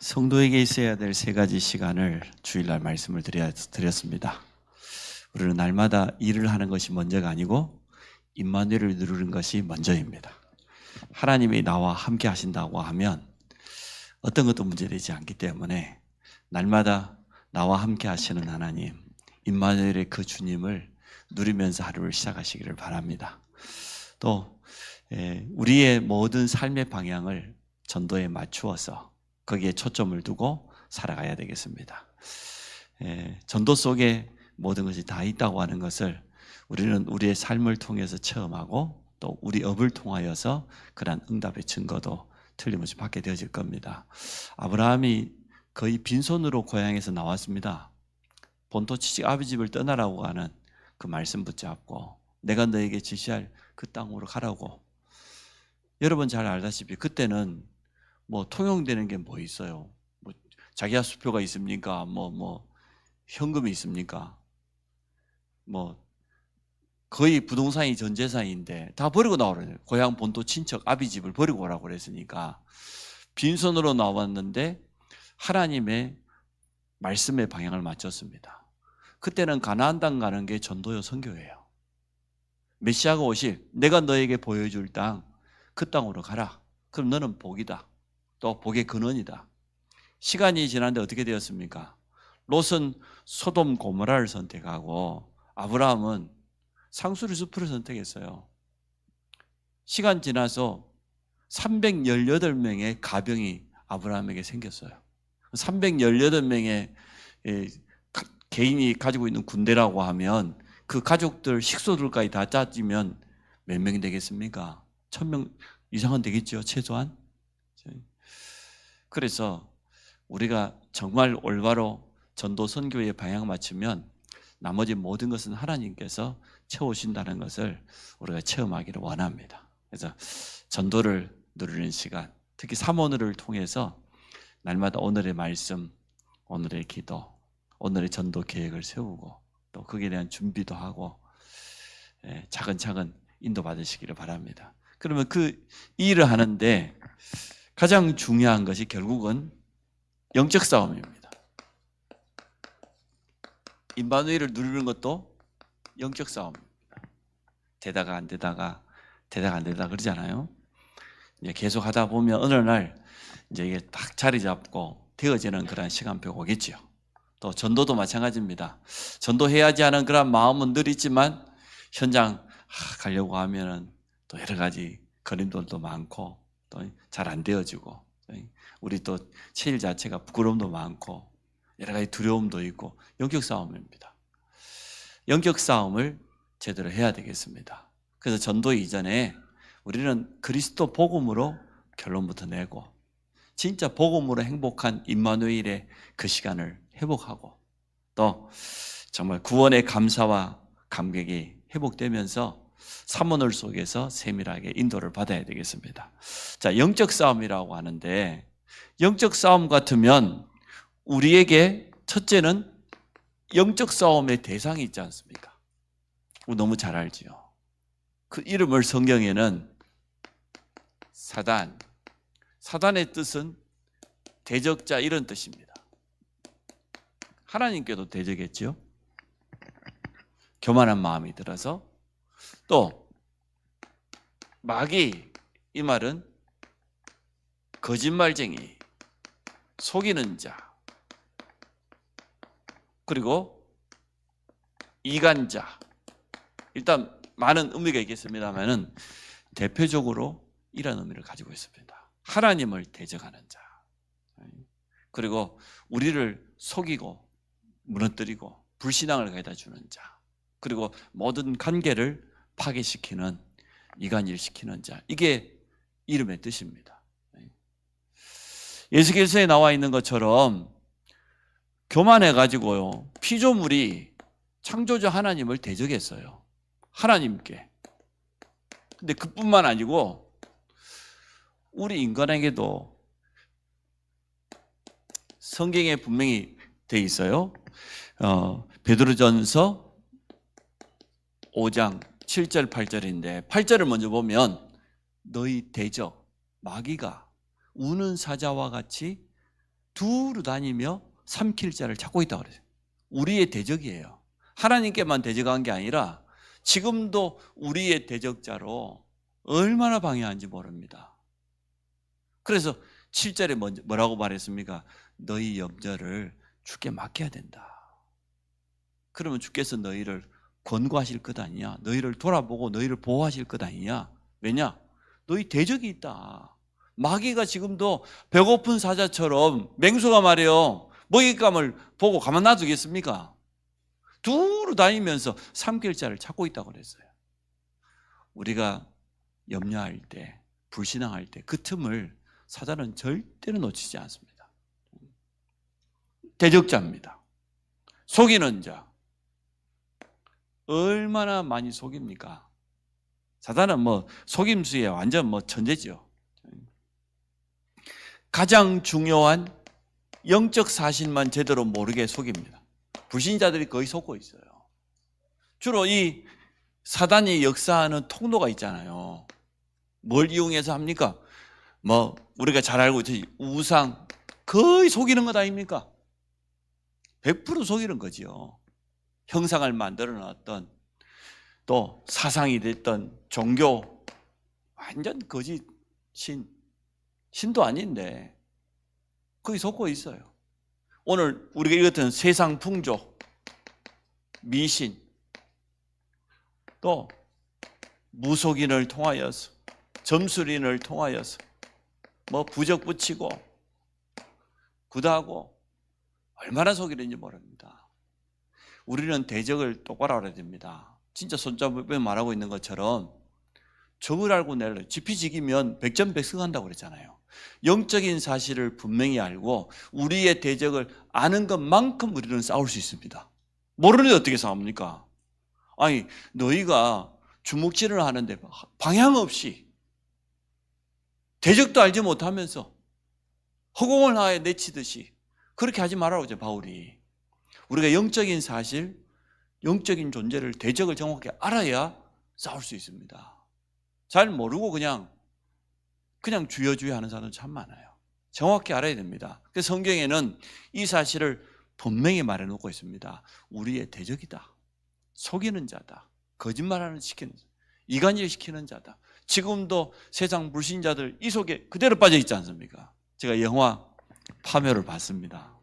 성도에게 있어야 될 세 가지 시간을 주일날 말씀을 드렸습니다. 우리는 날마다 일을 하는 것이 먼저가 아니고 임마누엘을 누리는 것이 먼저입니다. 하나님이 나와 함께 하신다고 하면 어떤 것도 문제되지 않기 때문에 날마다 나와 함께 하시는 하나님, 임마누엘의 그 주님을 누리면서 하루를 시작하시기를 바랍니다. 또 우리의 모든 삶의 방향을 전도에 맞추어서 거기에 초점을 두고 살아가야 되겠습니다. 전도 속에 모든 것이 다 있다고 하는 것을 우리는 우리의 삶을 통해서 체험하고 또 우리 업을 통하여서 그러한 응답의 증거도 틀림없이 받게 되어질 겁니다. 아브라함이 거의 빈손으로 고향에서 나왔습니다. 본토 친척 아비 집을 떠나라고 하는 그 말씀 붙잡고 내가 너에게 지시할 그 땅으로 가라고. 여러분 잘 알다시피 그때는 뭐 통용되는 게 뭐 있어요? 뭐 자기야 수표가 있습니까? 뭐 현금이 있습니까? 뭐 거의 부동산이 전 재산인데 다 버리고 나오래요. 고향 본토 친척 아비 집을 버리고 오라고 그랬으니까 빈손으로 나왔는데 하나님의 말씀의 방향을 맞췄습니다. 그때는 가나안 땅 가는 게 전도요 선교예요. 메시아가 오실 내가 너에게 보여줄 땅, 그 땅으로 가라. 그럼 너는 복이다. 또 복의 근원이다. 시간이 지났는데 어떻게 되었습니까? 롯은 소돔 고모라를 선택하고 아브라함은 상수리 숲을 선택했어요. 시간 지나서 318명의 가병이 아브라함에게 생겼어요. 318명의 개인이 가지고 있는 군대라고 하면 그 가족들 식소들까지 다 따지면 몇 명이 되겠습니까? 1000명 이상은 되겠죠, 최소한. 그래서 우리가 정말 올바로 전도 선교의 방향을 맞추면 나머지 모든 것은 하나님께서 채우신다는 것을 우리가 체험하기를 원합니다. 그래서 전도를 누리는 시간, 특히 사모늘을 통해서 날마다 오늘의 말씀, 오늘의 기도, 오늘의 전도 계획을 세우고 또 거기에 대한 준비도 하고 차근차근 인도받으시기를 바랍니다. 그러면 그 일을 하는데 가장 중요한 것이 결국은 영적 싸움입니다. 임마누엘을 누리는 것도 영적 싸움입니다. 되다가 안 되다가 그러잖아요. 이제 계속 하다 보면 어느 날 이제 이게 딱 자리 잡고 되어지는 그런 시간표가 오겠죠. 또 전도도 마찬가지입니다. 전도해야지 하는 그런 마음은 늘 있지만 현장 가려고 하면은 또 여러 가지 거림돌도 많고 또 잘 안 되어지고 우리 또 체질 자체가 부끄러움도 많고 여러 가지 두려움도 있고 영적 싸움입니다. 영적 싸움을 제대로 해야 되겠습니다. 그래서 전도 이전에 우리는 그리스도 복음으로 결론부터 내고 진짜 복음으로 행복한 임마누엘의 그 시간을 회복하고 또 정말 구원의 감사와 감격이 회복되면서 사모늘 속에서 세밀하게 인도를 받아야 되겠습니다. 자, 영적 싸움이라고 하는데 영적 싸움 같으면 우리에게 첫째는 영적 싸움의 대상이 있지 않습니까? 너무 잘 알지요. 그 이름을 성경에는 사단의 뜻은 대적자 이런 뜻입니다. 하나님께도 대적했죠. 교만한 마음이 들어서 또 마귀 이 말은 거짓말쟁이, 속이는 자 그리고 이간자 일단 많은 의미가 있겠습니다만은 대표적으로 이런 의미를 가지고 있습니다. 하나님을 대적하는 자 그리고 우리를 속이고 무너뜨리고 불신앙을 가져다 주는 자 그리고 모든 관계를 파괴시키는 이간일시키는 자 이게 이름의 뜻입니다. 예수께서에 나와 있는 것처럼 교만해가지고요 피조물이 창조주 하나님을 대적했어요. 하나님께. 근데 그뿐만 아니고 우리 인간에게도 성경에 분명히 돼 있어요. 베드로전서 5장 7절 8절인데 8절을 먼저 보면 너희 대적 마귀가 우는 사자와 같이 두루 다니며 삼킬 자를 찾고 있다고 그래요. 우리의 대적이에요. 하나님께만 대적한 게 아니라 지금도 우리의 대적자로 얼마나 방해하는지 모릅니다. 그래서 7절에 뭐라고 말했습니까? 너희 염려를 주께 맡겨야 된다. 그러면 주께서 너희를 권고하실 것 아니냐? 너희를 돌아보고 너희를 보호하실 것 아니냐? 왜냐? 너희 대적이 있다. 마귀가 지금도 배고픈 사자처럼, 맹수가 말이에요, 먹잇감을 보고 가만 놔두겠습니까? 두루 다니면서 삼킬 자를 찾고 있다고 그랬어요. 우리가 염려할 때, 불신앙할 때 그 틈을 사단은 절대로 놓치지 않습니다. 대적자입니다. 속이는 자. 얼마나 많이 속입니까? 사단은 속임수에 완전 천재죠. 가장 중요한 영적 사실만 제대로 모르게 속입니다. 불신자들이 거의 속고 있어요. 주로 이 사단이 역사하는 통로가 있잖아요. 뭘 이용해서 합니까? 우리가 잘 알고 있듯이 우상, 거의 속이는 것 아닙니까? 100% 속이는 거지요. 형상을 만들어 놨던, 또 사상이 됐던 종교, 완전 거짓 신도 아닌데 거기 속고 있어요. 오늘 우리가 읽었던 세상 풍조, 미신, 또 무속인을 통하여서, 점술인을 통하여서 부적 붙이고 구다하고 얼마나 속이는지 모릅니다. 우리는 대적을 똑바로 알아야 됩니다. 진짜 손잡으며 말하고 있는 것처럼 적을 알고 내를 지피지기면 백전백승한다고 그랬잖아요. 영적인 사실을 분명히 알고 우리의 대적을 아는 것만큼 우리는 싸울 수 있습니다. 모르는데 어떻게 싸웁니까? 아니, 너희가 주먹질을 하는데 방향 없이 대적도 알지 못하면서 허공을 하에 내치듯이 그렇게 하지 말라고 하죠, 바울이. 우리가 영적인 사실, 영적인 존재를, 대적을 정확히 알아야 싸울 수 있습니다. 잘 모르고 그냥 주여주여 하는 사람들 참 많아요. 정확히 알아야 됩니다. 그래서 성경에는 이 사실을 분명히 말해놓고 있습니다. 우리의 대적이다. 속이는 자다. 거짓말하는 시키는 자. 이간질 시키는 자다. 지금도 세상 불신자들 이 속에 그대로 빠져 있지 않습니까? 제가 영화 파묘를 봤습니다.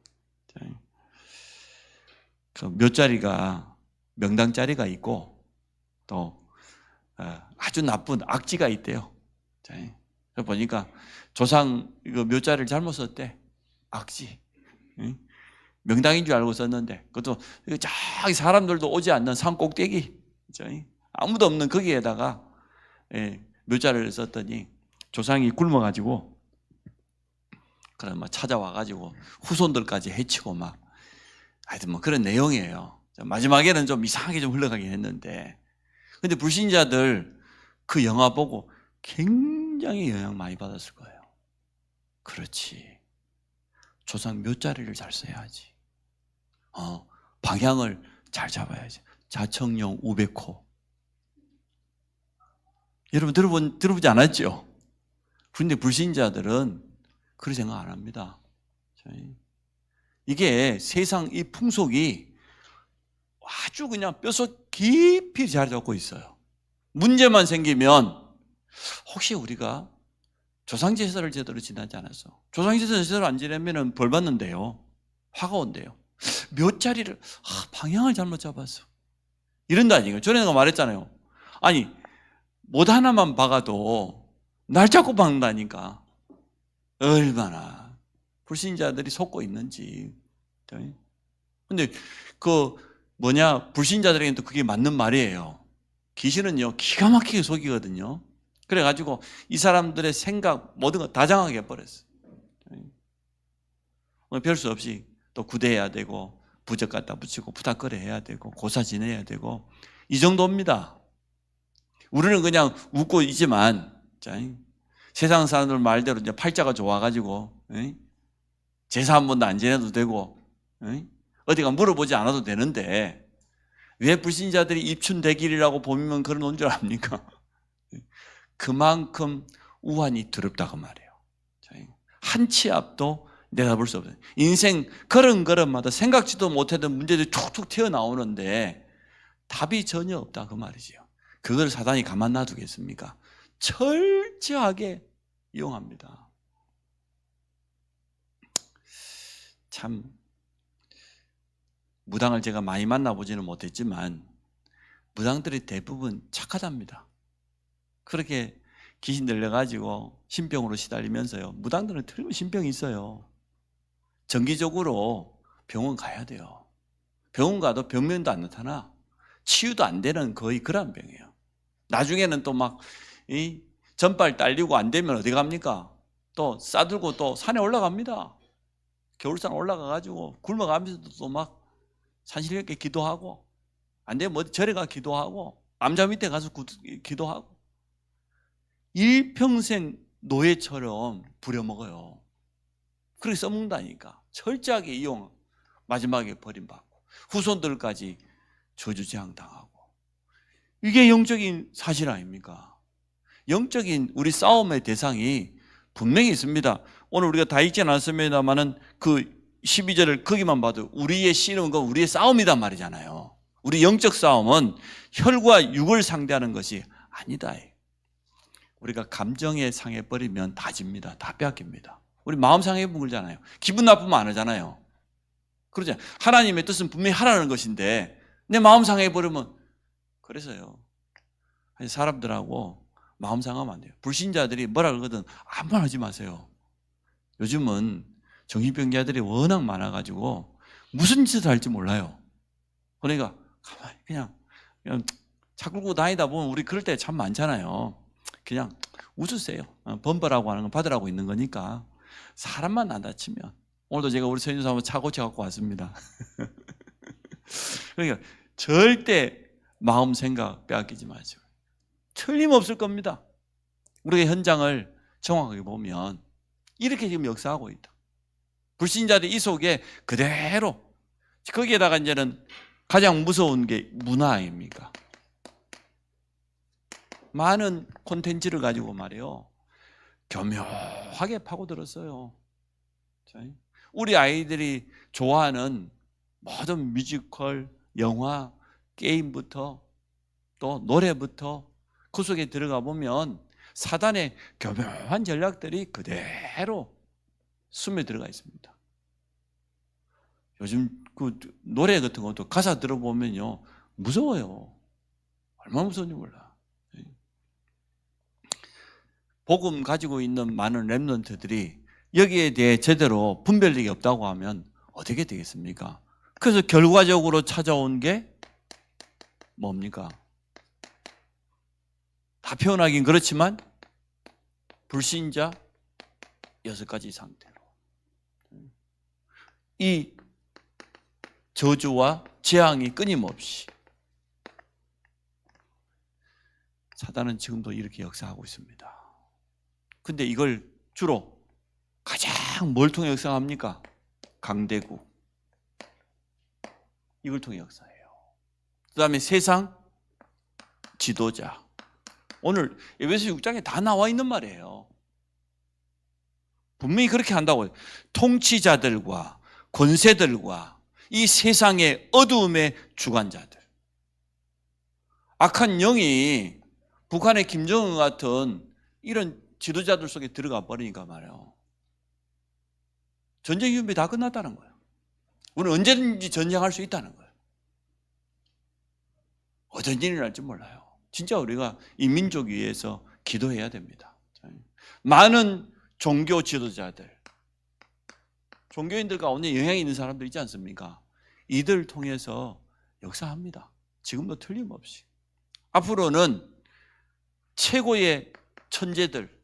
그 묘자리가, 명당자리가 있고 또 아주 나쁜 악지가 있대요. 그래서 보니까 조상 이거 묘자리를 잘못 썼대. 악지. 명당인 줄 알고 썼는데 그것도 저기 사람들도 오지 않는 산 꼭대기, 아무도 없는 거기에다가 묘자리를 썼더니 조상이 굶어가지고 그럼 찾아와가지고 후손들까지 해치고 하여튼 그런 내용이에요. 마지막에는 좀 이상하게 좀 흘러가긴 했는데, 근데 불신자들 그 영화 보고 굉장히 영향 많이 받았을 거예요. 그렇지. 조상 묘자리를 잘 써야지. 방향을 잘 잡아야지. 자청용 우백호. 여러분 들어보지 않았죠? 그런데 불신자들은 그런 생각 안 합니다. 이게 세상 이 풍속이 아주 그냥 뼛속 깊이 자리 잡고 있어요. 문제만 생기면 혹시 우리가 조상제사를 제대로 지나지 않았어? 조상제사를 제대로 안 지내면 벌 받는데요. 화가 온대요. 몇 자리를 방향을 잘못 잡았어. 이런다니까요. 전에 내가 말했잖아요. 아니 못 하나만 박아도 날 잡고 박는다니까. 얼마나 불신자들이 속고 있는지. 근데 불신자들에게는 또 그게 맞는 말이에요. 귀신은요 기가 막히게 속이거든요. 그래가지고 이 사람들의 생각 모든 거 다 장하게 해버렸어요. 별 수 없이 또 구대해야 되고 부적 갖다 붙이고 부탁거래 해야 되고 고사 지내야 되고 이 정도입니다. 우리는 그냥 웃고 있지만 세상 사람들 말대로 이제 팔자가 좋아가지고 제사 한 번도 안 지내도 되고 어디가 물어보지 않아도 되는데 왜 불신자들이 입춘대길이라고 보면 그런 온 줄 압니까? 그만큼 우환이 두렵다고 말해요. 한 치 앞도 내다볼 수 없어요. 인생 걸음걸음마다 생각지도 못했던 문제들이 툭툭 튀어나오는데 답이 전혀 없다 그 말이지요. 그걸 사단이 가만 놔두겠습니까? 철저하게 이용합니다. 참 무당을 제가 많이 만나보지는 못했지만 무당들이 대부분 착하답니다. 그렇게 귀신 들려가지고 신병으로 시달리면서요. 무당들은 틀림없이 신병이 있어요. 정기적으로 병원 가야 돼요. 병원 가도 병면도 안 나타나. 치유도 안 되는 거의 그런 병이에요. 나중에는 또 막 전발 딸리고 안 되면 어디 갑니까? 또 싸들고 또 산에 올라갑니다. 겨울산 올라가가지고 굶어가면서도 또 막 산신령께 기도하고 안 되면 어디 절에 가 기도하고 암자 밑에 가서 기도하고 일평생 노예처럼 부려먹어요. 그렇게 써먹는다니까. 철저하게 이용, 마지막에 버림받고 후손들까지 저주재앙당하고. 이게 영적인 사실 아닙니까? 영적인 우리 싸움의 대상이 분명히 있습니다. 오늘 우리가 다 읽지 않았습니다만은 그 12절을 거기만 봐도 우리의 씨는 건 우리의 싸움이란 말이잖아요. 우리 영적 싸움은 혈과 육을 상대하는 것이 아니다. 우리가 감정에 상해버리면 다 집니다. 다 빼앗깁니다. 우리 마음 상해버리잖아요. 기분 나쁘면 안 하잖아요. 그러죠. 하나님의 뜻은 분명히 하라는 것인데 내 마음 상해버리면 그래서요. 사람들하고 마음 상하면 안 돼요. 불신자들이 뭐라 그러거든 아무 말 하지 마세요. 요즘은 정신병자들이 워낙 많아가지고 무슨 짓을 할지 몰라요. 그러니까 가만히 그냥 차 끌고 다니다 보면 우리 그럴 때 참 많잖아요. 그냥 웃으세요. 범벌하고 하는 건 받으라고 있는 거니까. 사람만 안 다치면. 오늘도 제가 우리 선생님 한번 차 고쳐갖고 왔습니다. 그러니까 절대 마음 생각 빼앗기지 마세요. 틀림없을 겁니다. 우리가 현장을 정확하게 보면 이렇게 지금 역사하고 있다. 불신자들 이 속에 그대로 거기에다가 이제는 가장 무서운 게 문화 아닙니까? 많은 콘텐츠를 가지고 말이에요. 교묘하게 파고들었어요. 우리 아이들이 좋아하는 모든 뮤지컬, 영화, 게임부터 또 노래부터 그 속에 들어가 보면 사단의 교묘한 전략들이 그대로 숨에 들어가 있습니다. 요즘 그 노래 같은 것도 가사 들어보면요 무서워요. 얼마나 무서운지 몰라. 복음 가지고 있는 많은 렘넌트들이 여기에 대해 제대로 분별력이 없다고 하면 어떻게 되겠습니까? 그래서 결과적으로 찾아온 게 뭡니까? 다 표현하긴 그렇지만 불신자 6가지 상태로 이 저주와 재앙이 끊임없이 사단은 지금도 이렇게 역사하고 있습니다. 근데 이걸 주로 가장 뭘 통해 역사합니까? 강대국 이걸 통해 역사해요. 그 다음에 세상 지도자 오늘 에베소 6장에 다 나와 있는 말이에요. 분명히 그렇게 한다고요. 통치자들과 권세들과 이 세상의 어두움의 주관자들 악한 영이 북한의 김정은 같은 이런 지도자들 속에 들어가 버리니까 말이에요. 전쟁 준비 다 끝났다는 거예요. 우리는 언제든지 전쟁할 수 있다는 거예요. 어떤 일이 날지 몰라요. 진짜 우리가 이 민족 위해서 기도해야 됩니다. 많은 종교 지도자들, 종교인들 가운데 영향이 있는 사람들 있지 않습니까? 이들 통해서 역사합니다. 지금도 틀림없이. 앞으로는 최고의 천재들,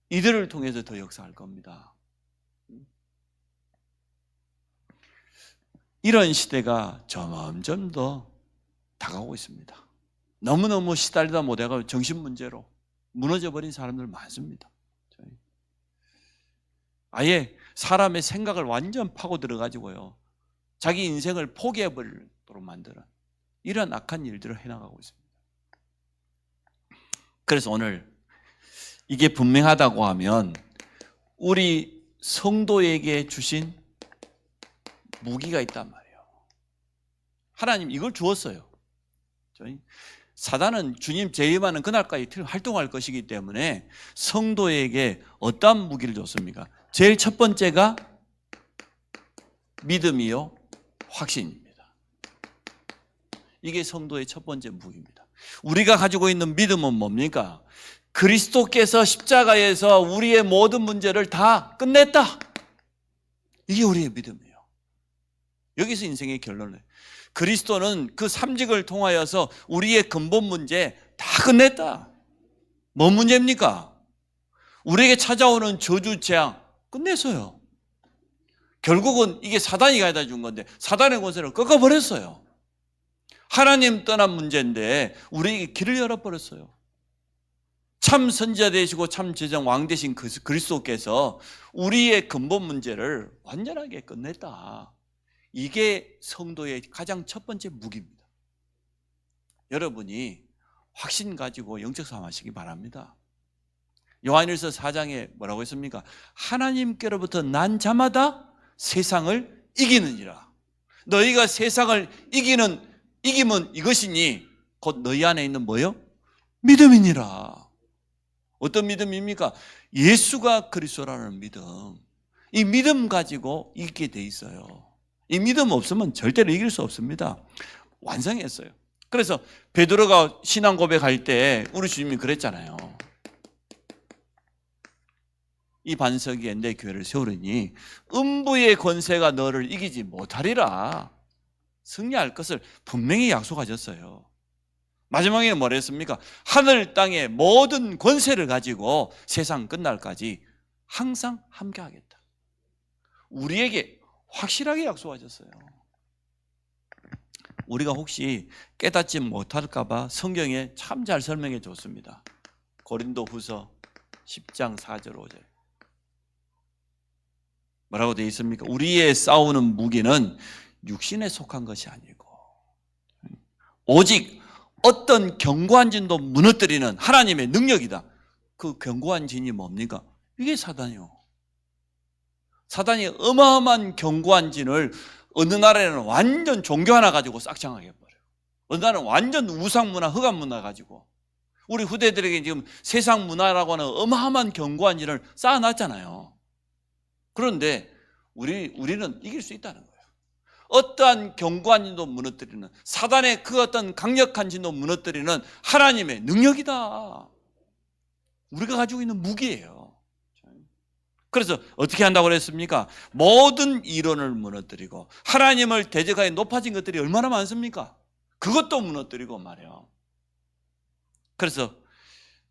이들을 통해서 더 역사할 겁니다. 이런 시대가 점점 더 다가오고 있습니다. 너무너무 시달리다 못해가 정신 문제로 무너져버린 사람들 많습니다. 아예 사람의 생각을 완전 파고들어가지고요. 자기 인생을 포기해버리도록 만드는 이런 악한 일들을 해나가고 있습니다. 그래서 오늘 이게 분명하다고 하면 우리 성도에게 주신 무기가 있단 말이에요. 하나님 이걸 주었어요. 사단은 주님 재림하는 그날까지 활동할 것이기 때문에 성도에게 어떠한 무기를 줬습니까? 제일 첫 번째가 믿음이요, 확신입니다. 이게 성도의 첫 번째 무기입니다. 우리가 가지고 있는 믿음은 뭡니까? 그리스도께서 십자가에서 우리의 모든 문제를 다 끝냈다. 이게 우리의 믿음이에요. 여기서 인생의 결론을. 그리스도는 그 삼직을 통하여서 우리의 근본 문제 다 끝냈다. 뭔 문제입니까? 우리에게 찾아오는 저주, 재앙 끝냈어요. 결국은 이게 사단이 가져다 준 건데 사단의 권세를 꺾어버렸어요. 하나님 떠난 문제인데 우리에게 길을 열어버렸어요. 참 선지자 되시고 참 제정 왕 되신 그리스도께서 우리의 근본 문제를 완전하게 끝냈다. 이게 성도의 가장 첫 번째 무기입니다. 여러분이 확신 가지고 영적 싸움 하시기 바랍니다. 요한일서 4장에 뭐라고 했습니까? 하나님께로부터 난 자마다 세상을 이기느니라. 너희가 세상을 이기면 이것이니 곧 너희 안에 있는 뭐요? 믿음이니라. 어떤 믿음입니까? 예수가 그리스도라는 믿음. 이 믿음 가지고 이기게 돼 있어요. 이 믿음 없으면 절대로 이길 수 없습니다. 완성했어요. 그래서 베드로가 신앙 고백할 때 우리 주님이 그랬잖아요. 이 반석 위에 내 교회를 세우리니 음부의 권세가 너를 이기지 못하리라. 승리할 것을 분명히 약속하셨어요. 마지막에 뭐라 했습니까? 하늘 땅의 모든 권세를 가지고 세상 끝날까지 항상 함께하겠다. 우리에게 확실하게 약속하셨어요. 우리가 혹시 깨닫지 못할까 봐 성경에 참 잘 설명해 줬습니다. 고린도후서 10장 4절 5절 뭐라고 되어 있습니까? 우리의 싸우는 무기는 육신에 속한 것이 아니고 오직 어떤 견고한 진도 무너뜨리는 하나님의 능력이다. 그 견고한 진이 뭡니까? 이게 사단이요. 사단이 어마어마한 견고한 진을 어느 나라에는 완전 종교 하나 가지고 싹창하게 해버려요. 어느 나라는 완전 우상문화, 흑암문화 가지고. 우리 후대들에게 지금 세상 문화라고 하는 어마어마한 견고한 진을 쌓아놨잖아요. 그런데 우리는 이길 수 있다는 거예요. 어떠한 견고한 진도 무너뜨리는, 사단의 그 어떤 강력한 진도 무너뜨리는 하나님의 능력이다. 우리가 가지고 있는 무기예요. 그래서 어떻게 한다고 그랬습니까? 모든 이론을 무너뜨리고 하나님을 대적하여 높아진 것들이 얼마나 많습니까? 그것도 무너뜨리고 말이에요. 그래서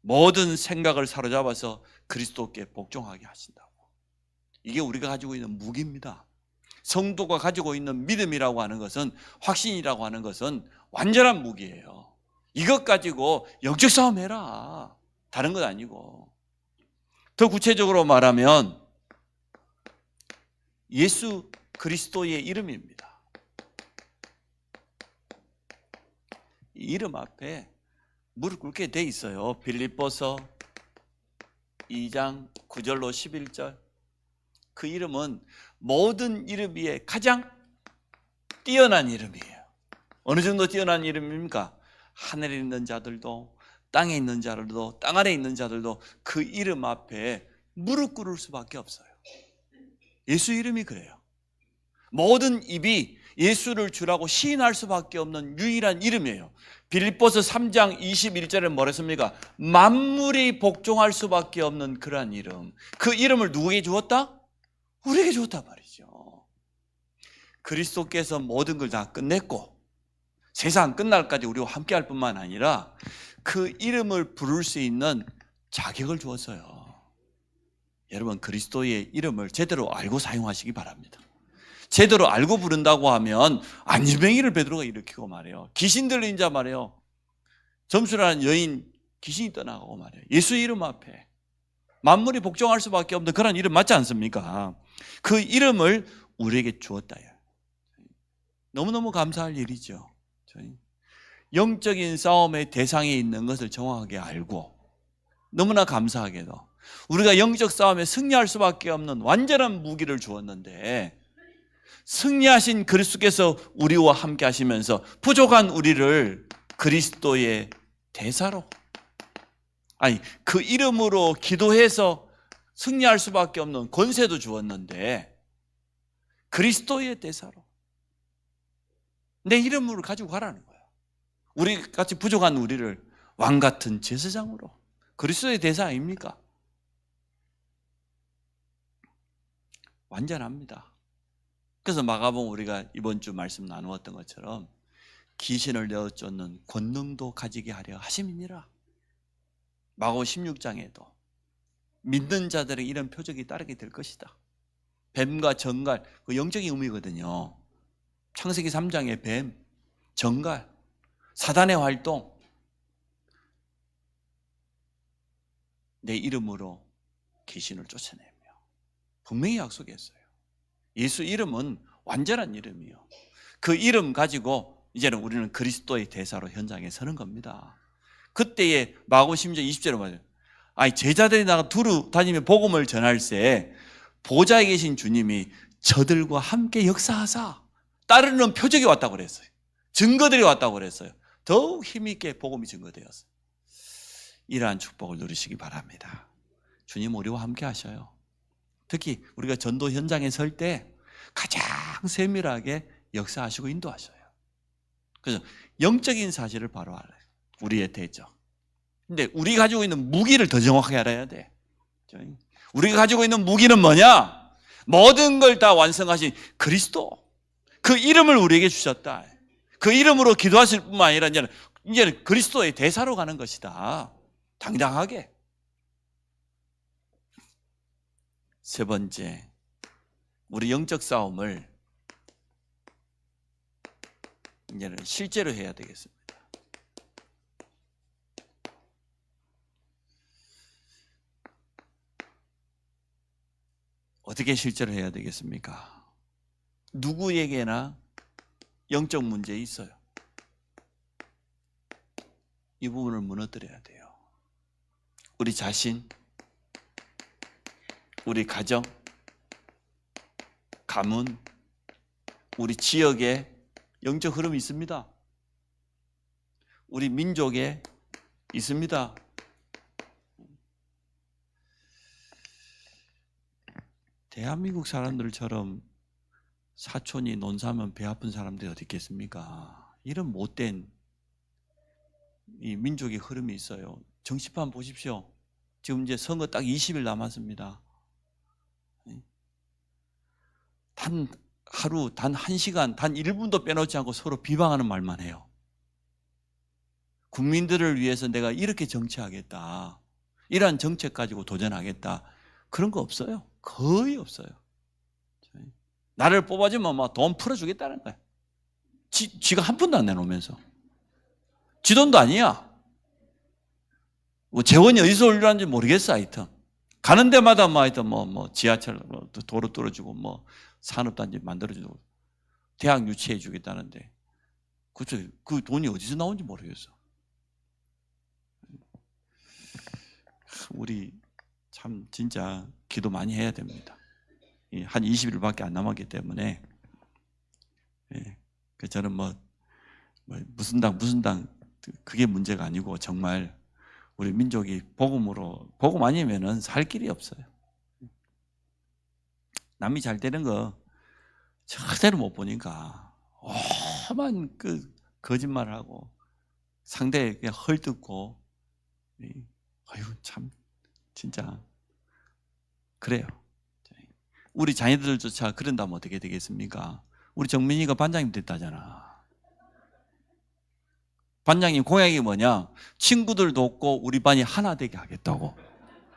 모든 생각을 사로잡아서 그리스도께 복종하게 하신다고. 이게 우리가 가지고 있는 무기입니다. 성도가 가지고 있는 믿음이라고 하는 것은, 확신이라고 하는 것은 완전한 무기예요. 이것 가지고 영적 싸움 해라. 다른 건 아니고. 더 구체적으로 말하면 예수 그리스도의 이름입니다. 이 이름 앞에 무릎 꿇게 돼 있어요. 빌립보서 2장 9절로 11절. 그 이름은 모든 이름 위에 가장 뛰어난 이름이에요. 어느 정도 뛰어난 이름입니까? 하늘에 있는 자들도 땅에 있는 자들도 땅 아래에 있는 자들도 그 이름 앞에 무릎 꿇을 수밖에 없어요. 예수 이름이 그래요. 모든 입이 예수를 주라고 시인할 수밖에 없는 유일한 이름이에요. 빌립보서 3장 21절에 뭐랬습니까? 만물이 복종할 수밖에 없는 그러한 이름. 그 이름을 누구에게 주었다? 우리에게 주었단 말이죠. 그리스도께서 모든 걸 다 끝냈고 세상 끝날까지 우리와 함께할 뿐만 아니라 그 이름을 부를 수 있는 자격을 주었어요. 여러분, 그리스도의 이름을 제대로 알고 사용하시기 바랍니다. 제대로 알고 부른다고 하면 안일뱅이를 베드로가 일으키고 말해요. 귀신 들린 자 말해요. 점수라는 여인 귀신이 떠나가고 말해요. 예수 이름 앞에 만물이 복종할 수밖에 없는 그런 이름 맞지 않습니까? 그 이름을 우리에게 주었다. 너무너무 감사할 일이죠. 영적인 싸움의 대상에 있는 것을 정확하게 알고 너무나 감사하게도 우리가 영적 싸움에 승리할 수밖에 없는 완전한 무기를 주었는데 승리하신 그리스도께서 우리와 함께 하시면서 부족한 우리를 그리스도의 대사로, 아니 그 이름으로 기도해서 승리할 수밖에 없는 권세도 주었는데 그리스도의 대사로 내 이름으로 가지고 가라는 거야. 우리 같이 부족한 우리를 왕 같은 제사장으로, 그리스도의 대사 아닙니까? 완전합니다. 그래서 마가복음 우리가 이번 주 말씀 나누었던 것처럼 귀신을 내어쫓는 권능도 가지게 하려 하심이니라. 마가복음 16장에도 믿는 자들의 이런 표적이 따르게 될 것이다. 뱀과 정갈, 그 영적인 의미거든요. 창세기 3장의 뱀, 정갈, 사단의 활동, 내 이름으로 귀신을 쫓아내며 분명히 약속했어요. 예수 이름은 완전한 이름이요. 그 이름 가지고 이제는 우리는 그리스도의 대사로 현장에 서는 겁니다. 그때에 마가복음 10장 20절에 말해요. 아니 제자들이 나가 두루 다니며 복음을 전할세 보좌에 계신 주님이 저들과 함께 역사하사 따르는 표적이 왔다고 그랬어요. 증거들이 왔다고 그랬어요. 더욱 힘있게 복음이 증거되었어요. 이러한 축복을 누리시기 바랍니다. 주님 우리와 함께 하셔요. 특히 우리가 전도 현장에 설 때 가장 세밀하게 역사하시고 인도하셔요. 그래서 영적인 사실을 바로 알아요. 우리의 대적. 근데 우리가 가지고 있는 무기를 더 정확하게 알아야 돼. 우리가 가지고 있는 무기는 뭐냐? 모든 걸 다 완성하신 그리스도. 그 이름을 우리에게 주셨다. 그 이름으로 기도하실 뿐만 아니라 이제는 그리스도의 대사로 가는 것이다. 당당하게. 세 번째, 우리 영적 싸움을 이제는 실제로 해야 되겠습니다. 어떻게 실제로 해야 되겠습니까? 누구에게나 영적 문제 있어요. 이 부분을 무너뜨려야 돼요. 우리 자신, 우리 가정, 가문, 우리 지역에 영적 흐름이 있습니다. 우리 민족에 있습니다. 대한민국 사람들처럼 사촌이 논사하면 배 아픈 사람들이 어디 있겠습니까? 이런 못된 이 민족의 흐름이 있어요. 정치판 보십시오. 지금 이제 선거 딱 20일 남았습니다. 단 하루, 단 1시간, 단 1분도 빼놓지 않고 서로 비방하는 말만 해요. 국민들을 위해서 내가 이렇게 정치하겠다, 이러한 정책 가지고 도전하겠다, 그런 거 없어요. 거의 없어요. 나를 뽑아주면 막 돈 풀어주겠다는 거야. 지가 한 푼도 안 내놓으면서. 지 돈도 아니야. 뭐 재원이 어디서 올라는지 모르겠어. 하여튼 가는 데마다 뭐 하여튼 뭐 지하철 도로 뚫어주고 뭐 산업단지 만들어주고 대학 유치해 주겠다는데 그 돈이 어디서 나온지 모르겠어. 우리 참 진짜 기도 많이 해야 됩니다. 한 20일밖에 안 남았기 때문에 저는 뭐 무슨 당 그게 문제가 아니고 정말 우리 민족이 복음 아니면은 살 길이 없어요. 남이 잘 되는 거 절대로 못 보니까 험한 그 거짓말을 하고 상대에게 헐뜯고, 아유 참 진짜 그래요. 우리 자녀들조차 그런다면 어떻게 되겠습니까? 우리 정민이가 반장님 됐다잖아. 반장님 공약이 뭐냐? 친구들도 없고 우리 반이 하나 되게 하겠다고.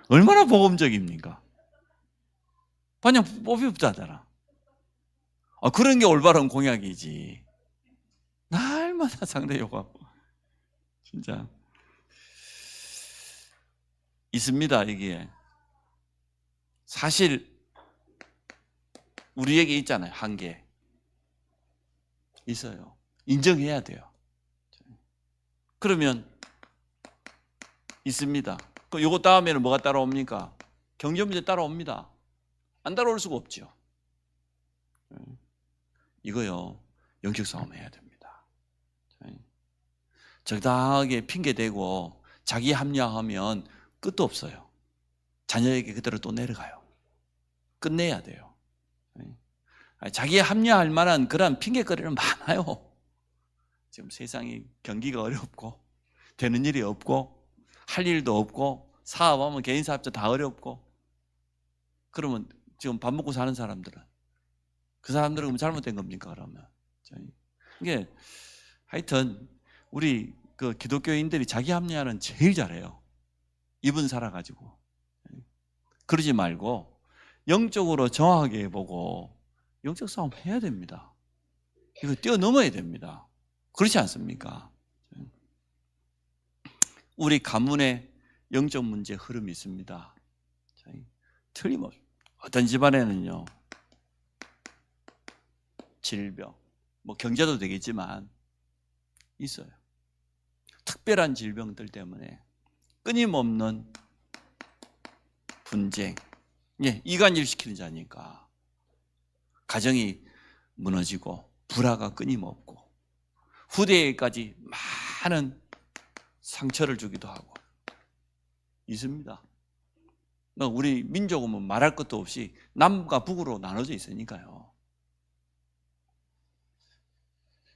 얼마나 복음적입니까? 반장 뽑혔다잖아. 그런 게 올바른 공약이지. 날마다 상대 욕하고. 진짜 있습니다. 이게 사실 우리에게 있잖아요. 한계 있어요. 인정해야 돼요. 그러면 있습니다. 요거 다음에는 뭐가 따라옵니까? 경제 문제 따라옵니다. 안 따라올 수가 없죠. 이거요, 영적 싸움 해야 됩니다. 적당하게 핑계대고 자기 합리화하면 끝도 없어요. 자녀에게 그대로 또 내려가요. 끝내야 돼요. 자기에 합리화할 만한 그런 핑계거리는 많아요. 지금 세상이 경기가 어렵고 되는 일이 없고 할 일도 없고 사업하면 개인 사업자 다 어렵고, 그러면 지금 밥 먹고 사는 사람들은, 그 사람들은 잘못된 겁니까 그러면? 이게 하여튼 우리 그 기독교인들이 자기 합리화는 제일 잘해요. 입은 살아가지고. 그러지 말고 영적으로 정확하게 보고 영적 싸움 해야 됩니다. 이거 뛰어넘어야 됩니다. 그렇지 않습니까? 우리 가문에 영적 문제 흐름이 있습니다. 틀림없이 어떤 집안에는요, 질병, 뭐 경제도 되겠지만 있어요. 특별한 질병들 때문에 끊임없는 분쟁, 이간질 시키는 자니까 가정이 무너지고 불화가 끊임없고 후대에까지 많은 상처를 주기도 하고 있습니다. 우리 민족은 말할 것도 없이 남과 북으로 나눠져 있으니까요.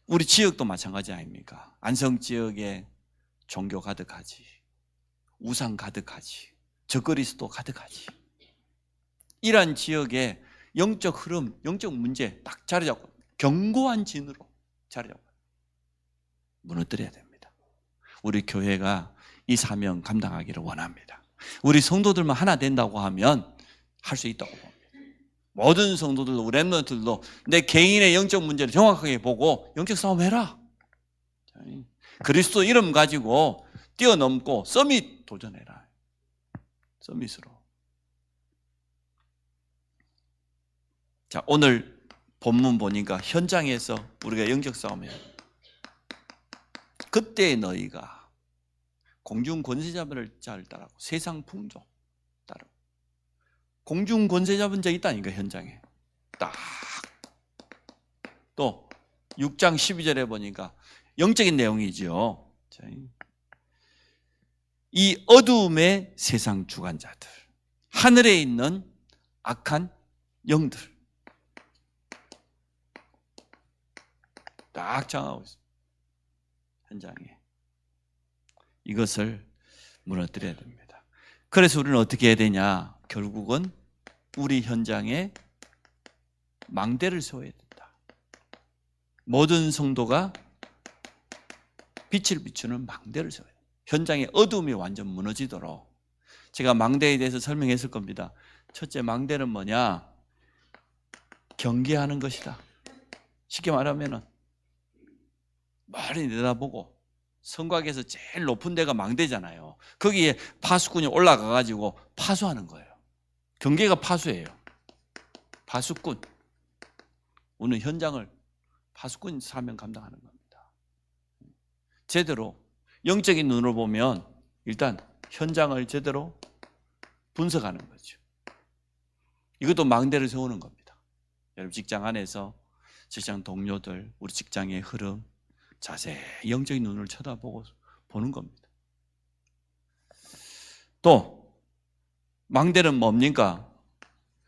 우리 지역도 마찬가지 아닙니까? 안성 지역에 종교 가득하지, 우상 가득하지, 적그리스도 가득하지. 이러한 지역에 영적 흐름, 영적 문제 딱 자리 잡고 견고한 진으로 자리 잡고 무너뜨려야 됩니다. 우리 교회가 이 사명 감당하기를 원합니다. 우리 성도들만 하나 된다고 하면 할 수 있다고 봅니다. 모든 성도들도, 우리 렘넌트들도 내 개인의 영적 문제를 정확하게 보고 영적 싸움 해라. 그리스도 이름 가지고 뛰어넘고 서밋 도전해라. 서밋으로. 자, 오늘 본문 보니까 현장에서 우리가 영적 싸움을 해야 돼. 그때 너희가 공중 권세 잡은 자를 따르고 세상 풍조 따르고. 공중 권세 잡은 자 있다니까, 현장에. 딱. 또 6장 12절에 보니까 영적인 내용이죠. 이 어두움의 세상 주관자들, 하늘에 있는 악한 영들 딱 정하고 있습니다. 현장에. 이것을 무너뜨려야 됩니다. 그래서 우리는 어떻게 해야 되냐? 결국은 우리 현장에 망대를 세워야 된다. 모든 성도가 빛을 비추는 망대를 세워야 된다. 현장의 어둠이 완전 무너지도록. 제가 망대에 대해서 설명했을 겁니다. 첫째, 망대는 뭐냐? 경계하는 것이다. 쉽게 말하면 멀리 내다보고, 성곽에서 제일 높은 데가 망대잖아요. 거기에 파수꾼이 올라가가지고 파수하는 거예요. 경계가 파수예요. 파수꾼. 오늘 현장을 파수꾼 사명 감당하는 겁니다. 제대로 영적인 눈으로 보면 일단 현장을 제대로 분석하는 거죠. 이것도 망대를 세우는 겁니다. 여러분 직장 안에서 직장 동료들, 우리 직장의 흐름 자세히 영적인 눈을 쳐다보고 보는 겁니다. 또 망대는 뭡니까?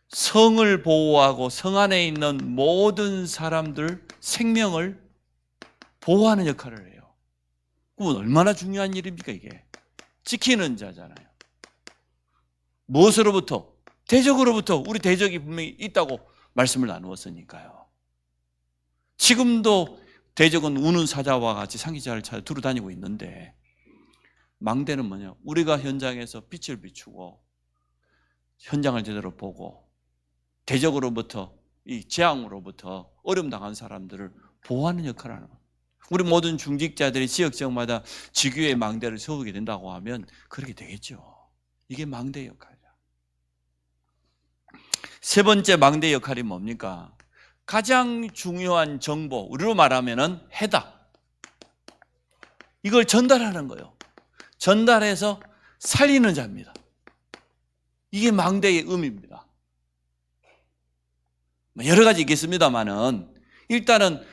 성을 보호하고 성 안에 있는 모든 사람들 생명을 보호하는 역할을 해요. 그건 얼마나 중요한 일입니까 이게? 지키는 자잖아요. 무엇으로부터? 대적으로부터. 우리 대적이 분명히 있다고 말씀을 나누었으니까요. 지금도 대적은 우는 사자와 같이 상기자를 찾아 두루 다니고 있는데, 망대는 뭐냐? 우리가 현장에서 빛을 비추고 현장을 제대로 보고 대적으로부터, 이 재앙으로부터 어려움 당한 사람들을 보호하는 역할을 하는 거예요. 우리 모든 중직자들이 지역적마다 지교의 망대를 세우게 된다고 하면 그렇게 되겠죠. 이게 망대 역할이야. 세 번째 망대 역할이 뭡니까? 가장 중요한 정보, 우리로 말하면 해답. 이걸 전달하는 거예요. 전달해서 살리는 자입니다. 이게 망대의 의미입니다. 여러 가지 있겠습니다만은 일단은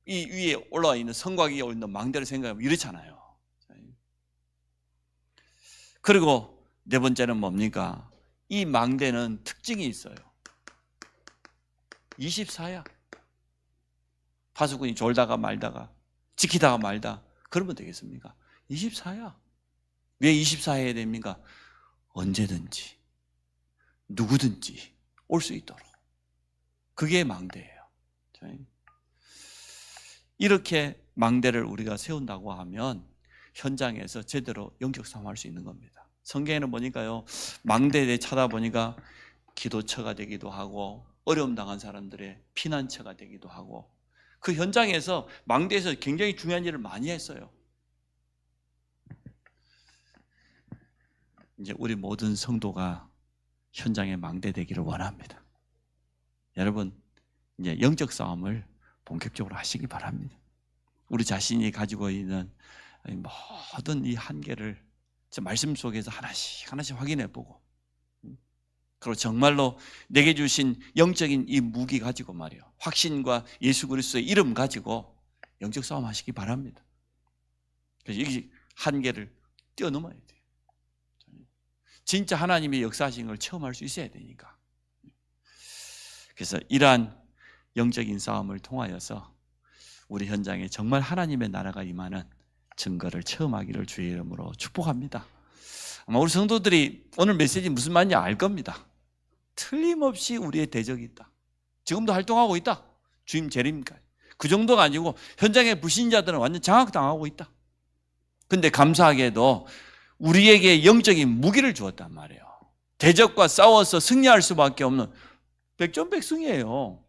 이 위에 올라와 있는 성곽 위에 있는 망대를 생각하면 이렇잖아요. 그리고 네 번째는 뭡니까? 이 망대는 특징이 있어요. 24야. 파수꾼이 졸다가 말다가 지키다가 말다 그러면 되겠습니까? 24야. 왜 24해야 됩니까? 언제든지 누구든지 올 수 있도록. 그게 망대예요. 이렇게 망대를 우리가 세운다고 하면 현장에서 제대로 영적 싸움할 수 있는 겁니다. 성경에는 보니까요, 망대에 찾아보니까 기도처가 되기도 하고 어려움 당한 사람들의 피난처가 되기도 하고 그 현장에서 망대에서 굉장히 중요한 일을 많이 했어요. 이제 우리 모든 성도가 현장에 망대 되기를 원합니다. 여러분, 이제 영적 싸움을 본격적으로 하시기 바랍니다. 우리 자신이 가지고 있는 모든 이 한계를 말씀 속에서 하나씩 확인해 보고, 그리고 정말로 내게 주신 영적인 이 무기 가지고 말이요, 확신과 예수 그리스도의 이름 가지고 영적 싸움 하시기 바랍니다. 그래서 이 한계를 뛰어넘어야 돼요. 진짜 하나님의 역사하신 걸 체험할 수 있어야 되니까. 그래서 이러한 영적인 싸움을 통하여서 우리 현장에 정말 하나님의 나라가 임하는 증거를 체험하기를 주의 이름으로 축복합니다. 아마 우리 성도들이 오늘 메시지 무슨 말인지 알 겁니다. 틀림없이 우리의 대적이 있다. 지금도 활동하고 있다. 주임 재림까지. 그 정도가 아니고 현장의 불신자들은 완전 장악당하고 있다. 근데 감사하게도 우리에게 영적인 무기를 주었단 말이에요. 대적과 싸워서 승리할 수밖에 없는 백전백승이에요.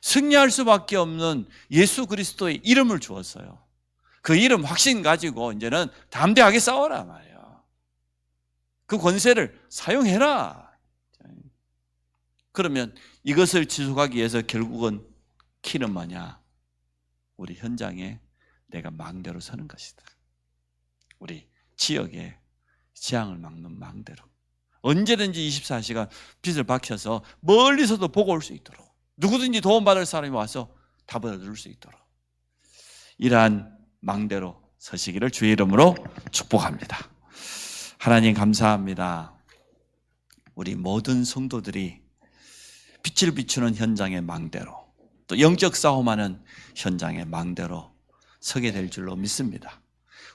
승리할 수밖에 없는 예수 그리스도의 이름을 주었어요. 그 이름 확신 가지고 이제는 담대하게 싸워라 말이에요. 그 권세를 사용해라. 그러면 이것을 지속하기 위해서 결국은 키는 뭐냐? 우리 현장에 내가 망대로 서는 것이다. 우리 지역에 재앙을 막는 망대로 언제든지 24시간 빛을 밝혀서 멀리서도 보고 올 수 있도록, 누구든지 도움받을 사람이 와서 답을 얻을 수 있도록 이러한 망대로 서시기를 주의 이름으로 축복합니다. 하나님 감사합니다. 우리 모든 성도들이 빛을 비추는 현장의 망대로, 또 영적 싸움하는 현장의 망대로 서게 될 줄로 믿습니다.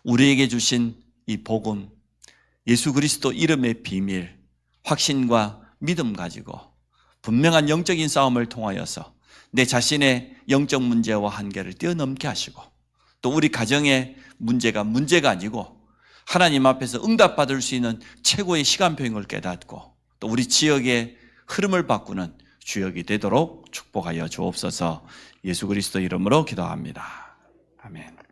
우리에게 주신 이 복음, 예수 그리스도 이름의 비밀, 확신과 믿음 가지고 분명한 영적인 싸움을 통하여서 내 자신의 영적 문제와 한계를 뛰어넘게 하시고, 또 우리 가정의 문제가 아니고 하나님 앞에서 응답받을 수 있는 최고의 시간표인 걸 깨닫고, 또 우리 지역의 흐름을 바꾸는 주역이 되도록 축복하여 주옵소서. 예수 그리스도 이름으로 기도합니다. 아멘.